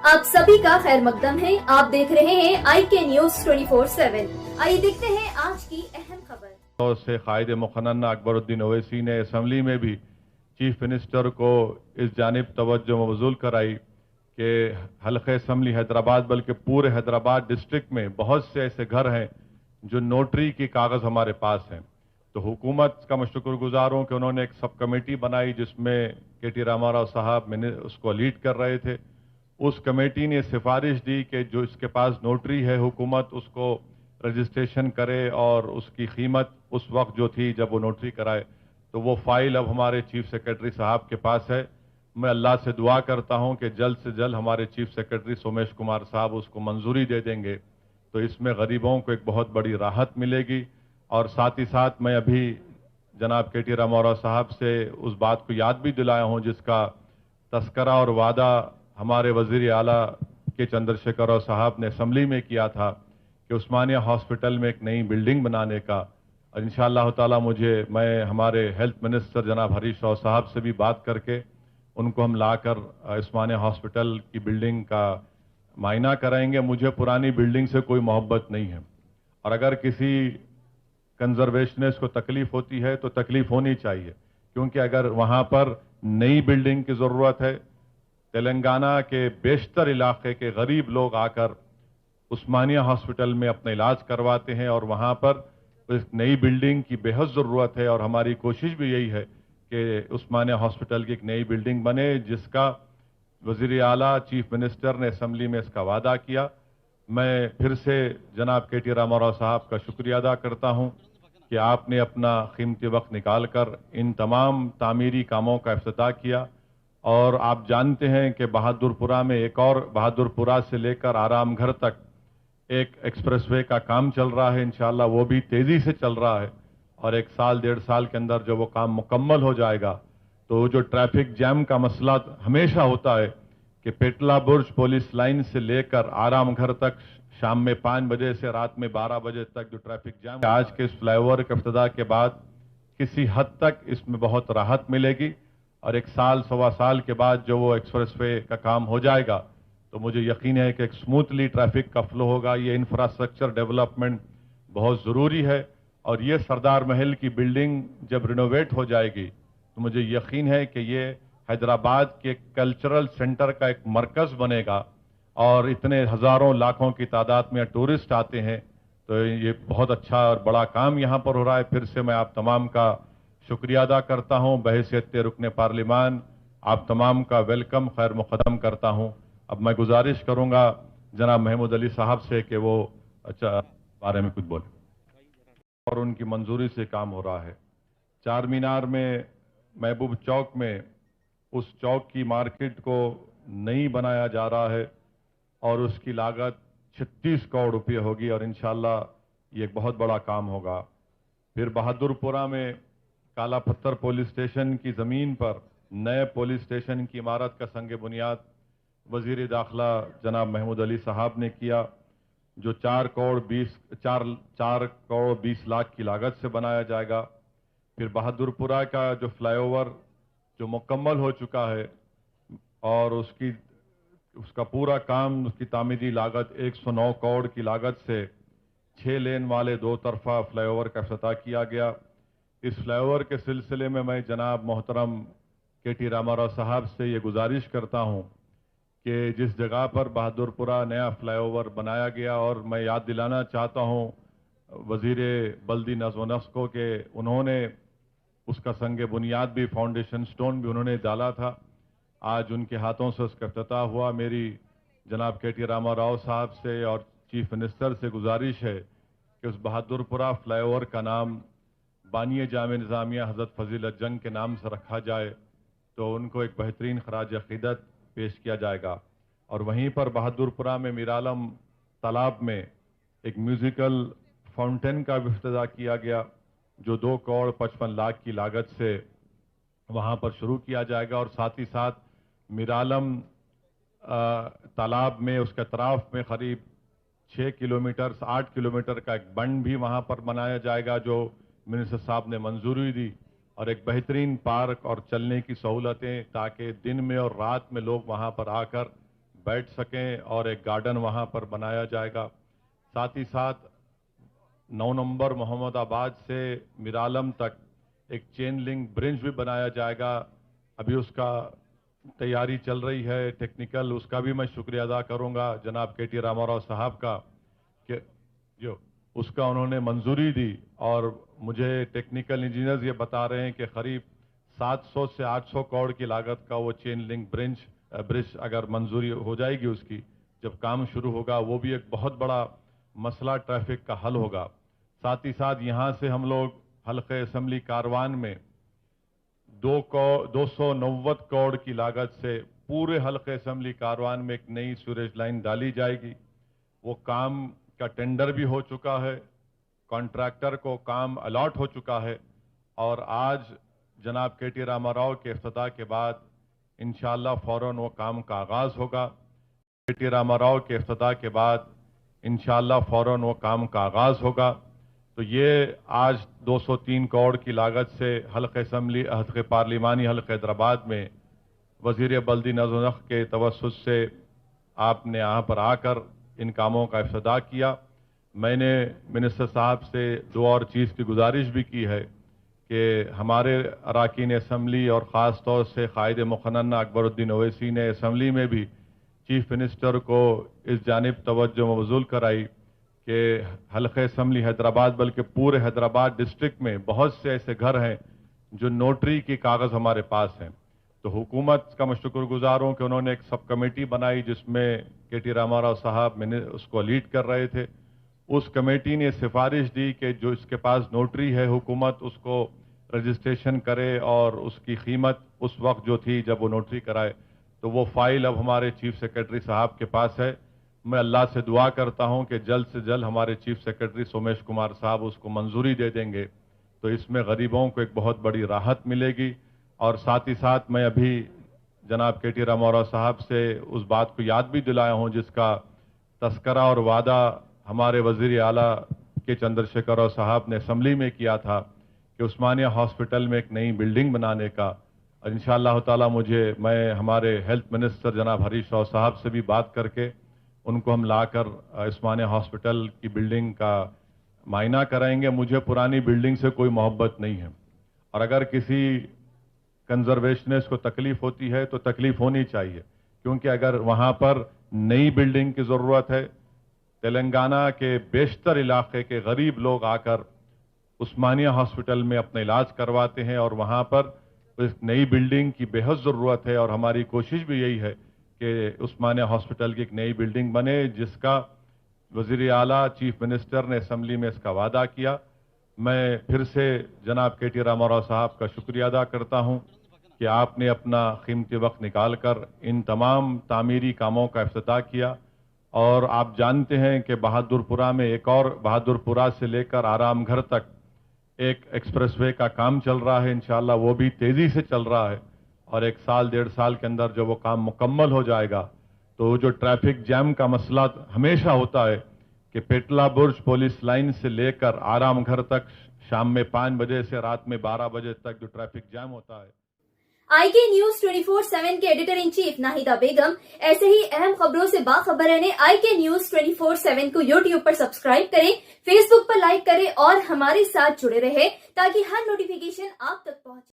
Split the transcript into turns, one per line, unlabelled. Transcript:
आप सभी का खैर मकदम है। आप देख रहे हैं IK न्यूज 24/7। आइए देखते हैं आज की अहम खबर।
से कायद मुखन्ना अकबरुद्दीन ओवैसी ने असम्बली में भी चीफ मिनिस्टर को इस जानिब तवज्जो मबजूल कराई कि हल्के असम्बली हैदराबाद बल्कि पूरे हैदराबाद डिस्ट्रिक्ट में बहुत से ऐसे घर हैं जो नोटरी की कागज़ हमारे पास हैं। तो हुकूमत का मैं शुक्रगुजार हूँ कि उन्होंने एक सब कमेटी बनाई जिसमें KT रामाराव साहब उसको लीड कर रहे थे। उस कमेटी ने सिफारिश दी कि जो इसके पास नोटरी है हुकूमत उसको रजिस्ट्रेशन करे और उसकी कीमत उस वक्त जो थी जब वो नोटरी कराए, तो वो फाइल अब हमारे चीफ सेक्रेटरी साहब के पास है। मैं अल्लाह से दुआ करता हूं कि जल्द से जल्द हमारे चीफ सेक्रेटरी सोमेश कुमार साहब उसको मंजूरी दे देंगे, तो इसमें गरीबों को एक बहुत बड़ी राहत मिलेगी। और साथ ही साथ मैं अभी जनाब KT रामाराव साहब से उस बात को याद भी दिलाया हूं जिसका तस्करा और वादा हमारे वजीर आला के चंद्रशेखर राव साहब ने असम्बली में किया था कि उस्मानिया हॉस्पिटल में एक नई बिल्डिंग बनाने का। और इंशाअल्लाह ताला मैं हमारे हेल्थ मिनिस्टर जनाब हरीश राव साहब से भी बात करके उनको हम लाकर उस्मानिया हॉस्पिटल की बिल्डिंग का मायना कराएंगे। मुझे पुरानी बिल्डिंग से कोई मोहब्बत नहीं है, और अगर किसी कंजर्वेशनिस्ट को तकलीफ होती है तो तकलीफ होनी चाहिए, क्योंकि अगर वहां पर नई बिल्डिंग की जरूरत है, तेलंगाना के बेशतर इलाके के गरीब लोग आकर उस्मानिया हॉस्पिटल में अपना इलाज करवाते हैं और वहां पर इस नई बिल्डिंग की बेहद ज़रूरत है। और हमारी कोशिश भी यही है कि उस्मानिया हॉस्पिटल की एक नई बिल्डिंग बने, जिसका वज़ीर आला चीफ मिनिस्टर ने असम्बली में इसका वादा किया। मैं फिर से जनाब KT रामाराव साहब का शुक्रिया अदा करता हूं कि आपने अपना कीमती वक्त निकाल कर इन तमाम तामीरी कामों का इफ्तिताह किया। और आप जानते हैं कि बहादुरपुरा में एक और बहादुरपुरा से लेकर आरामघर तक एक एक्सप्रेसवे का काम चल रहा है। इंशाअल्लाह वो भी तेजी से चल रहा है, और एक साल 1.5 साल के अंदर जब वो काम मुकम्मल हो जाएगा तो जो ट्रैफिक जैम का मसला हमेशा होता है कि पेटला बुर्ज पुलिस लाइन से लेकर आरामघर तक शाम में 5 बजे से रात में 12 बजे तक जो ट्रैफिक जैम, आज के इस फ्लाईओवर के इफ्तिताह के बाद किसी हद तक इसमें बहुत राहत मिलेगी। और एक साल सवा साल के बाद जो वो एक्सप्रेसवे का काम हो जाएगा तो मुझे यकीन है कि एक स्मूथली ट्रैफिक का फ्लो होगा। ये इंफ्रास्ट्रक्चर डेवलपमेंट बहुत ज़रूरी है, और ये सरदार महल की बिल्डिंग जब रिनोवेट हो जाएगी तो मुझे यकीन है कि ये हैदराबाद के कल्चरल सेंटर का एक मरकज़ बनेगा। और इतने हज़ारों लाखों की तादाद में टूरिस्ट आते हैं, तो ये बहुत अच्छा और बड़ा काम यहाँ पर हो रहा है। फिर से मैं आप तमाम का शुक्रिया अदा करता हूँ। बहैसियत रुकने पार्लिमान आप तमाम का वेलकम खैर मुक़द्दम करता हूँ। अब मैं गुजारिश करूंगा जनाब महमूद अली साहब से कि वो बारे में कुछ बोले, और उनकी मंजूरी से काम हो रहा है। चार मीनार में महबूब चौक में उस चौक की मार्केट को नई बनाया जा रहा है और उसकी लागत 36 करोड़ रुपये होगी, और इंशाअल्लाह ये एक बहुत बड़ा काम होगा। फिर बहादुरपुरा में काला पत्थर पुलिस स्टेशन की ज़मीन पर नए पुलिस स्टेशन की इमारत का संग बुनियाद वजीर दाखिला जनाब महमूद अली साहब ने किया, जो 4 करोड़ 20 लाख की लागत से बनाया जाएगा। फिर बहादुरपुरा का जो फ्लाईओवर जो मुकम्मल हो चुका है और उसका पूरा काम, उसकी तामीरी लागत 109 करोड़ की लागत से 6 लेन वाले 2 तरफा फ्लाईओवर का इफ्तिताह किया गया। इस फ्लाईओवर के सिलसिले में मैं जनाब मोहतरम KT रामाराव साहब से ये गुजारिश करता हूँ कि जिस जगह पर बहादुरपुरा नया फ्लाईओवर बनाया गया, और मैं याद दिलाना चाहता हूँ वजीर बल्दी नज़्म व नस्क को कि उन्होंने उसका संग बुनियाद भी, फाउंडेशन स्टोन भी उन्होंने डाला था। आज उनके हाथों से उसका इफ्तिताह हुआ। मेरी जनाब KT रामाराव साहब से और चीफ मिनिस्टर से गुजारिश है कि उस बहादुरपुरा फ्लाईओवर का नाम बानिए जामे निज़ामिया हज़रत फ़ज़ीलत जंग के नाम से रखा जाए, तो उनको एक बेहतरीन खराज अक़ीदत पेश किया जाएगा। और वहीं पर बहादुरपुरा में मीरालम तालाब में एक म्यूज़िकल फाउंटेन का भी इफ्तिताह किया गया, जो 2 करोड़ 55 लाख की लागत से वहां पर शुरू किया जाएगा। और साथ ही साथ मीरालम तालाब में उसके अतराफ में करीब 8 किलोमीटर का एक बंड भी वहां पर बनाया जाएगा, जो मिनिस्टर साहब ने मंजूरी दी, और एक बेहतरीन पार्क और चलने की सहूलतें, ताकि दिन में और रात में लोग वहां पर आकर بیٹھ سکیں اور ایک گارڈن وہاں پر بنایا جائے گا. ساتھ ہی ساتھ 9 نمبر محمد آباد سے میرالم تک ایک چین لنک برنج بھی بنایا جائے گا. ابھی اس کا تیاری چل رہی ہے ٹیکنیکل. اس کا بھی میں شکریہ ادا کروں گا جناب کے ٹی راما راؤ صاحب کا کہ جو اس کا انہوں نے منظوری دی, اور مجھے ٹیکنیکل انجینئرز یہ بتا رہے ہیں کہ قریب 700 سے 800 کروڑ کی لاگت کا وہ چین لنک برج اگر منظوری ہو جائے گی اس کی, جب کام شروع ہوگا, وہ بھی ایک بہت بڑا مسئلہ ٹریفک کا حل ہوگا. ساتھ ہی ساتھ یہاں سے ہم لوگ حلقہ اسمبلی کاروان میں 290 کروڑ کی لاگت سے پورے حلقہ اسمبلی کاروان میں ایک نئی سیوریج لائن ڈالی جائے گی. وہ کام کا ٹینڈر بھی ہو چکا ہے, کانٹریکٹر کو کام الاٹ ہو چکا ہے, اور آج جناب کے ٹی راما راؤ کے افتتاح کے بعد انشاءاللہ فوراً وہ کام کا آغاز ہوگا. کے ٹی راما راؤ کے افتتاح کے بعد انشاءاللہ فوراً وہ کام کا آغاز ہوگا. تو یہ آج 203 کروڑ کی لاگت سے حلقہ اسمبلی حلقہ پارلیمانی حلقہ حیدرآباد میں وزیر بلدی نظم و نسق کے توسط سے آپ نے یہاں پر آ کر ان کاموں کا افتتاح کیا. میں نے منسٹر صاحب سے 2 اور چیز کی گزارش بھی کی ہے کہ ہمارے اراکین اسمبلی اور خاص طور سے قائد مقننہ اکبر الدین اویسی نے اسمبلی میں بھی چیف منسٹر کو اس جانب توجہ مبذول کرائی کہ حلقہ اسمبلی حیدرآباد بلکہ پورے حیدرآباد ڈسٹرکٹ میں بہت سے ایسے گھر ہیں جو نوٹری کی کاغذ ہمارے پاس ہیں. تو حکومت کا میں شکر گزار ہوں کہ انہوں نے ایک سب کمیٹی بنائی جس میں کے ٹی راما راؤ صاحب اس کو لیڈ کر رہے تھے. اس کمیٹی نے سفارش دی کہ جو اس کے پاس نوٹری ہے حکومت اس کو رجسٹریشن کرے, اور اس کی قیمت اس وقت جو تھی جب وہ نوٹری کرائے. تو وہ فائل اب ہمارے چیف سیکرٹری صاحب کے پاس ہے. میں اللہ سے دعا کرتا ہوں کہ جلد سے جلد ہمارے چیف سیکرٹری سومیش کمار صاحب اس کو منظوری دے دیں گے, تو اس میں غریبوں کو ایک بہت بڑی راحت ملے گی. اور ساتھ ہی ساتھ میں ابھی جناب کے ٹی راما راؤ صاحب سے اس بات کو یاد بھی دلایا ہوں جس کا تذکرہ اور وعدہ ہمارے وزیر اعلیٰ کے چندر شیکھر راؤ صاحب نے اسمبلی میں کیا تھا کہ عثمانیہ ہاسپٹل میں ایک نئی بلڈنگ بنانے کا. اور انشاءاللہ تعالی میں ہمارے ہیلتھ منسٹر جناب ہریش راؤ صاحب سے بھی بات کر کے ان کو ہم لا کر عثمانیہ ہاسپٹل کی بلڈنگ کا معائنہ کرائیں گے. مجھے پرانی بلڈنگ سے کوئی محبت نہیں ہے, اور اگر کسی کنزرویشنسٹ کو تکلیف ہوتی ہے تو تکلیف ہونی چاہیے, کیونکہ اگر وہاں پر نئی بلڈنگ کی ضرورت ہے, تلنگانہ کے بیشتر علاقے کے غریب لوگ آ کر عثمانیہ ہاسپٹل میں اپنا علاج کرواتے ہیں, اور وہاں پر اس نئی بلڈنگ کی بے حد ضرورت ہے. اور ہماری کوشش بھی یہی ہے کہ عثمانیہ ہاسپٹل کی ایک نئی بلڈنگ بنے, جس کا وزیر اعلیٰ چیف منسٹر نے اسمبلی میں اس کا وعدہ کیا. میں پھر سے جناب کے ٹی راما راؤ صاحب کا شکریہ ادا کرتا ہوں کہ آپ نے اپنا قیمتی وقت نکال کر ان تمام تعمیری کاموں کا افتتاح کیا. اور آپ جانتے ہیں کہ بہادر پورہ میں ایک اور بہادر پورہ سے لے کر آرام گھر تک ایک ایکسپریس وے کا کام چل رہا ہے. انشاءاللہ وہ بھی تیزی سے چل رہا ہے, اور 1 سال 1.5 سال کے اندر جب وہ کام مکمل ہو جائے گا تو جو ٹریفک جام کا مسئلہ ہمیشہ ہوتا ہے کہ پیٹلا برج پولیس لائن سے لے کر آرام گھر تک شام میں 5 بجے سے رات میں 12 بجے تک جو ٹریفک جام ہوتا ہے.
آئی کے نیوز 24/7 کے ایڈیٹر ان چیف ناہیدہ بیگم ایسے ہی اہم خبروں سے باخبر رہنے آئی کے نیوز 24/7 کو یوٹیوب پر سبسکرائب کریں, فیس بک پر لائک کریں اور ہمارے ساتھ جڑے رہیں تاکہ ہر نوٹیفیکیشن آپ تک پہنچے.